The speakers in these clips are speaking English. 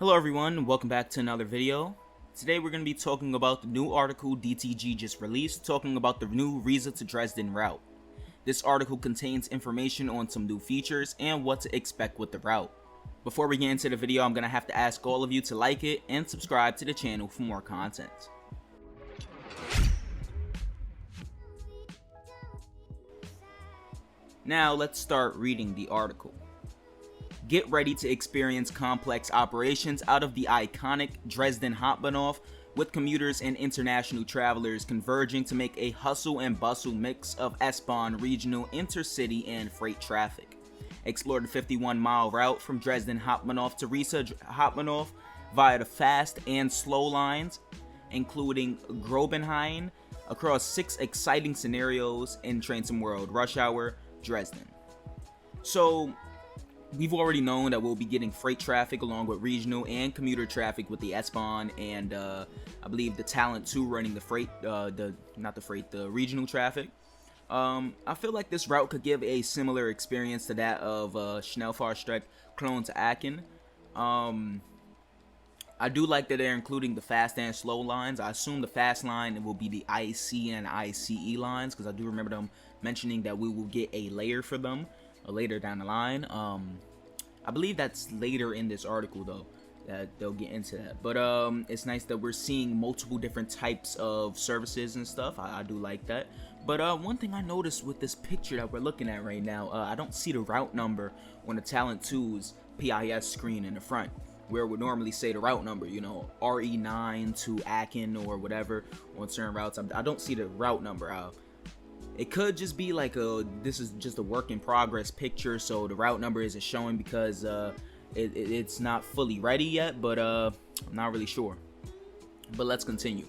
Hello everyone, welcome back to another video. Today we're going to be talking about the new article DTG just released, talking about the new Riesa to Dresden route. This article contains information on some new features and what to expect with the route. Before we get into the video, I'm going to have to ask all of you to like it and subscribe to the channel for more content. Now let's start reading the article. Get ready to experience complex operations out of the iconic Dresden Hauptbahnhof, with commuters and international travelers converging to make a hustle and bustle mix of S-Bahn, regional, intercity, and freight traffic. Explore the 51-mile route from Dresden Hauptbahnhof to Riesa Hauptbahnhof via the fast and slow lines, including Grobenhain, across 6 exciting scenarios in Train Sim World Rush Hour, Dresden. So, we've already known that we'll be getting freight traffic along with regional and commuter traffic with the S-Bahn and I believe the Talent 2 running the freight, the regional traffic. I feel like this route could give a similar experience to that of Schnellfahrstrecke Cologne to Aachen. I do like that they're including the fast and slow lines. I assume the fast line will be the IC and ICE lines, because I do remember them mentioning that we will get a layer for them later down the line. I believe that's later in this article though, that they'll get into that, but it's nice that we're seeing multiple different types of services and stuff. I do like that. But one thing I noticed with this picture that we're looking at right now, I don't see the route number on the Talent 2's PIS screen in the front, where it would normally say the route number, you know, RE9 to Aachen or whatever on certain routes. I don't see the route number. It could just be like this is just a work in progress picture, so the route number isn't showing because it's not fully ready yet, but I'm not really sure. But let's continue.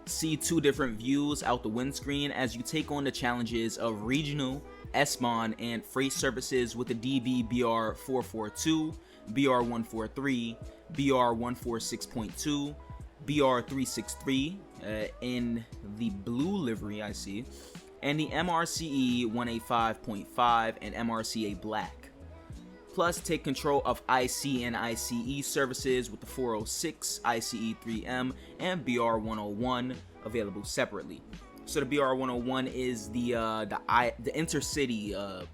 See 2 different views out the windscreen as you take on the challenges of regional, S-Bahn, and freight services with the DB BR 442, BR 143, BR 146.2, BR 363 in the blue livery I see, and the MRCE 185.5 and MRCA Black. Plus, take control of IC and ICE services with the 406, ICE 3M, and BR 101 available separately. So the BR 101 is the intercity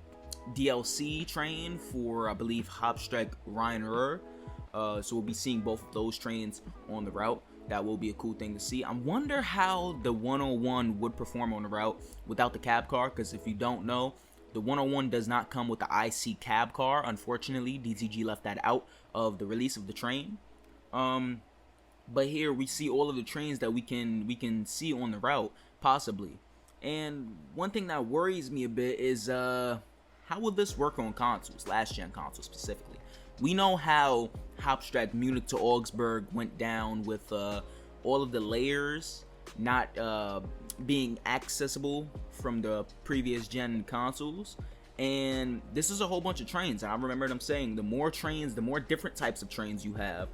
DLC train for, I believe, Hauptstrecke Rhein-Ruhr. So we'll be seeing both of those trains on the route. That will be a cool thing to see. I wonder how the 101 would perform on the route without the cab car, because if you don't know, the 101 does not come with the IC cab car. Unfortunately, DTG left that out of the release of the train. But here we see all of the trains that we can see on the route, possibly. And one thing that worries me a bit is how will this work on consoles, last-gen consoles specifically? We know how Hauptstrecke Munich to Augsburg went down with all of the layers not being accessible from the previous gen consoles, and this is a whole bunch of trains. And I remember them saying the more trains, the more different types of trains you have,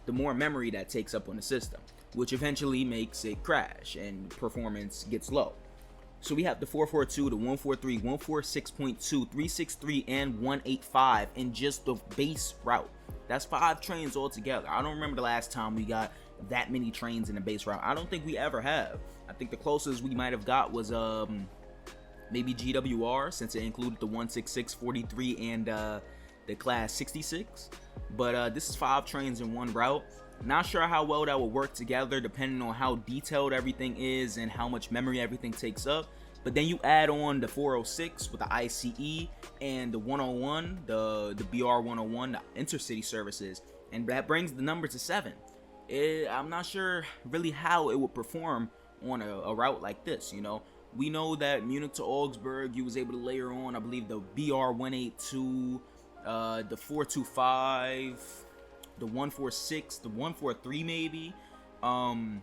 the more memory that takes up on the system, which eventually makes it crash and performance gets low. So we have the 442, the 143, 146.2, 363, and 185 in just the base route. That's 5 trains altogether. I don't remember the last time we got that many trains in the base route. I don't think we ever have. I think the closest we might have got was maybe GWR, since it included the 166, 43, and the class 66. But this is 5 trains in one route. Not sure how well that will work together, depending on how detailed everything is and how much memory everything takes up. But then you add on the 406 with the ICE and the 101, the BR 101, the intercity services, and that brings the number to 7. I'm not sure really how it would perform on a route like this. You know, we know that Munich to Augsburg, you was able to layer on, I believe, the BR 182, the 425. The 146, the 143 maybe, and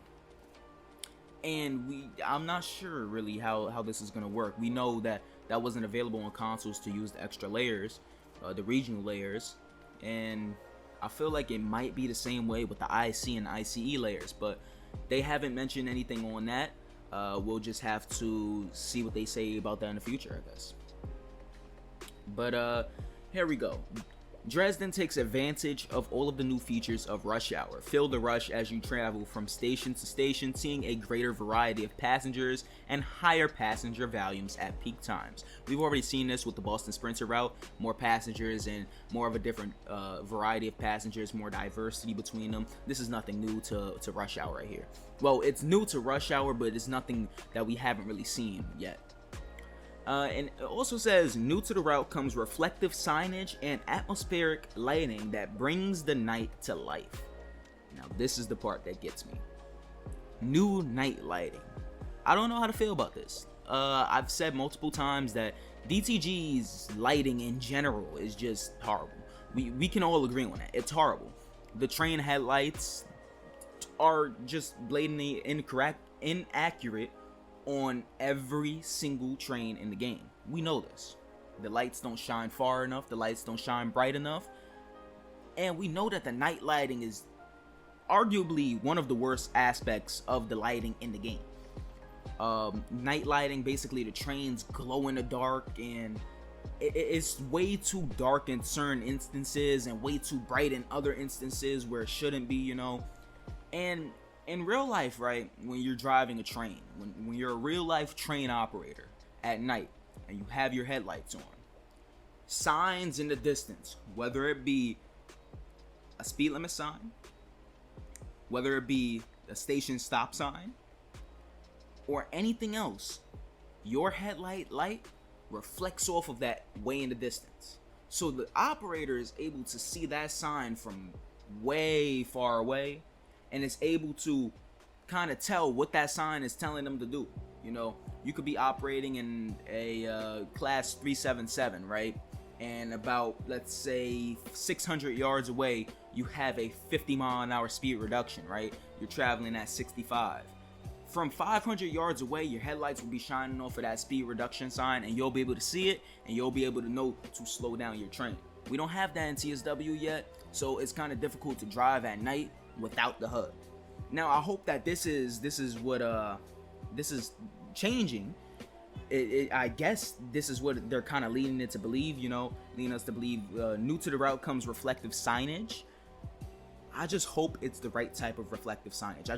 I'm not sure really how this is gonna work. We know that wasn't available on consoles to use the extra layers, the regional layers, and I feel like it might be the same way with the IC and ICE layers, but they haven't mentioned anything on that. We'll just have to see what they say about that in the future, I guess. But here we go. Dresden takes advantage of all of the new features of rush hour. Feel the rush as you travel from station to station, seeing a greater variety of passengers and higher passenger volumes at peak times. We've already seen this with the Boston Sprinter route, more passengers and more of a different variety of passengers, more diversity between them. This is nothing new to rush hour right here. Well, it's new to rush hour, but it's nothing that we haven't really seen yet. And it also says, new to the route comes reflective signage and atmospheric lighting that brings the night to life. Now, this is the part that gets me. New night lighting. I don't know how to feel about this. I've said multiple times that DTG's lighting in general is just horrible. We can all agree on that. It's horrible. The train headlights are just blatantly inaccurate on every single train in the game. We know this. The lights don't shine far enough, the lights don't shine bright enough, and we know that the night lighting is arguably one of the worst aspects of the lighting in the game. Night lighting, basically the trains glow in the dark, and it's way too dark in certain instances and way too bright in other instances where it shouldn't be, you know. And in real life, right, when you're driving a train, when you're a real life train operator at night and you have your headlights on, signs in the distance, whether it be a speed limit sign, whether it be a station stop sign, or anything else, your headlight light reflects off of that way in the distance. So the operator is able to see that sign from way far away, and is able to kind of tell what that sign is telling them to do. You know, you could be operating in a class 377, right? And about, let's say, 600 yards away, you have a 50-mile-an-hour speed reduction, right? You're traveling at 65. From 500 yards away, your headlights will be shining off of that speed reduction sign, and you'll be able to see it, and you'll be able to know to slow down your train. We don't have that in TSW yet, so it's kind of difficult to drive at night without the HUD. Now, I hope that this is changing. I guess this is what they're kind of leading it to believe, you know, leading us to believe new to the route comes reflective signage. I just hope it's the right type of reflective signage.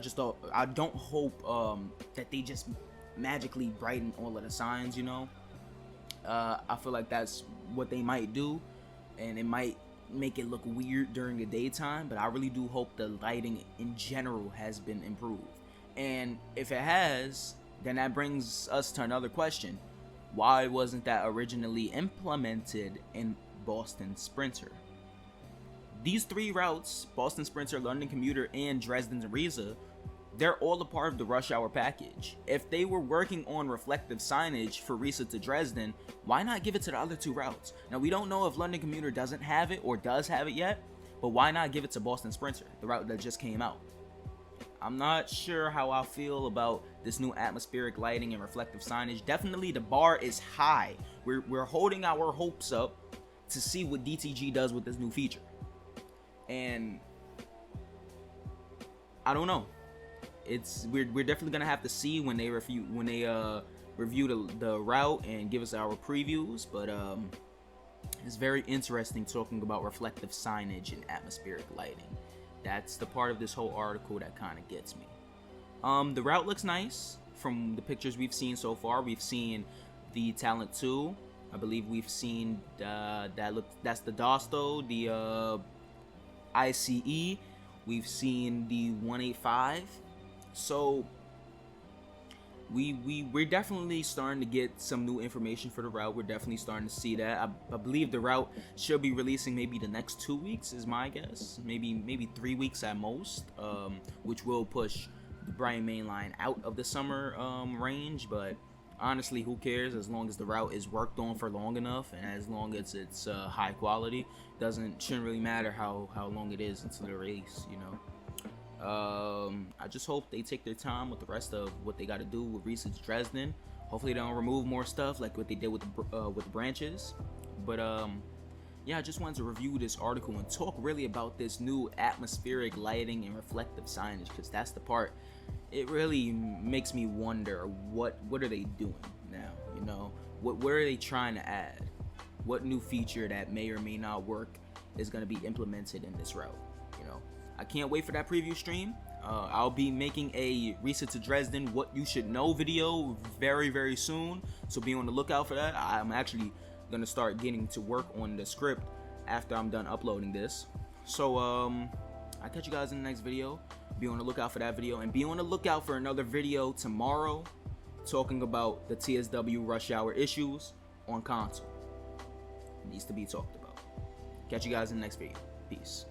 I don't hope that they just magically brighten all of the signs, you know. I feel like that's what they might do, and it might make it look weird during the daytime, but I really do hope the lighting in general has been improved. And if it has, then that brings us to another question. Why wasn't that originally implemented in Boston Sprinter? These three routes, Boston Sprinter, London Commuter, and Dresden Riesa, they're all a part of the rush hour package. If they were working on reflective signage for Riesa to Dresden, why not give it to the other two routes? Now, we don't know if London Commuter doesn't have it or does have it yet, but why not give it to Boston Sprinter, the route that just came out? I'm not sure how I feel about this new atmospheric lighting and reflective signage. Definitely the bar is high. We're holding our hopes up to see what DTG does with this new feature. And I don't know. We're definitely gonna have to see when they review the route and give us our previews, but it's very interesting talking about reflective signage and atmospheric lighting. That's the part of this whole article that kind of gets me. The route looks nice from the pictures we've seen so far. We've seen the Talent 2. I believe we've seen that's the Dosto, the ICE. We've seen the 185. So we're definitely starting to get some new information for the route. We're definitely starting to see that. I believe the route should be releasing maybe the next 2 weeks is my guess. Maybe 3 weeks at most, which will push the Brighton Main Line out of the summer range. But honestly, who cares? As long as the route is worked on for long enough, and as long as it's high quality, shouldn't really matter how long it is until the race, you know. I just hope they take their time with the rest of what they got to do with Riesa to Dresden. Hopefully they don't remove more stuff like what they did with the branches. But yeah, I just wanted to review this article and talk really about this new atmospheric lighting and reflective signage, because that's the part it really makes me wonder what are they doing now, you know. What are they trying to add? What new feature that may or may not work is going to be implemented in this route. You know, I can't wait for that preview stream. I'll be making a Riesa to Dresden what you should know video very, very soon, so be on the lookout for that. I'm actually going to start getting to work on the script after I'm done uploading this. So I'll catch you guys in the next video. Be on the lookout for that video, and be on the lookout for another video tomorrow talking about the TSW rush hour issues on console. It needs to be talked about. Catch you guys in the next video. Peace.